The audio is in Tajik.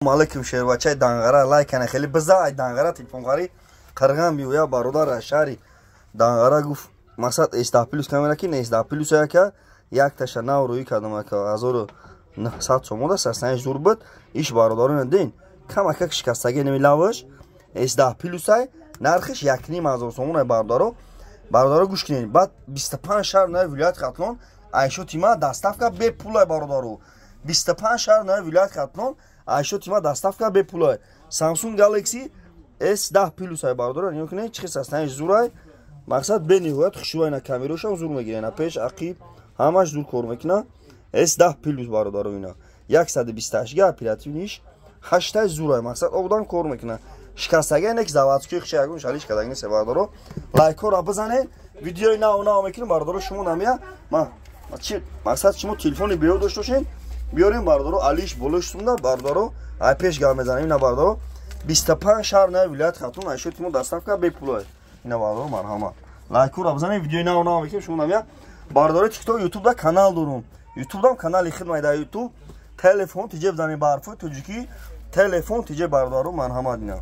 Malikim şervaçay dangara laykana khali bizay dangara telefon qari qirg'an biya barodar shari dangara guf maqsad esta plus kamera ki esta plus aka yak tashanav ro'yi kadam aka 1900 so'mda sasnay zurbat ish barodarini din kamaka shikastagi nemilavish esta plus ay narxish yakni mazur so'muna barodaro gush kinin bad 25 shahar na viloyat Qatnon aysho tima dastavka be pulay barodaro 25 shahar na viloyat Qatnon aysho tima dastavka be pulay Samsung Galaxy S10 Plus ay barodaro yo'kne chiqis asnay zuray maqsad be nihoyat xushvoyna kamerasham zur megirena pesh aqib hamash zur kor mekna S10 Plus barodaro ina 128 ga operativnish 8 zuray maqsad obdan kor mekna shikastaga nek zavatski xishagun shalish kadagni se barodaro like ro bzane video ina ona mekna barodaro shumo namya ma chi maqsad shimo telefoni beyo doshtoshин بیاریم باردارو علیش بولشتوندا باردارو ای پیش گام بزنیم اینا باردارو 25 شهر نه ولایت خاتون ایشو تیمو دستافکا به پولای اینا باردارو مرحمت لایک رو بزنید ویدیو اینا اونا میگیم شما نمیا باردارو تیک تاک یوتیوب دا کانال دارم یوتیوب دام کانال خدمت دا یوتیوب تلفن تیجه بزنید بارفو توجیکی تلفن تیجه باردارو مرحمت اینا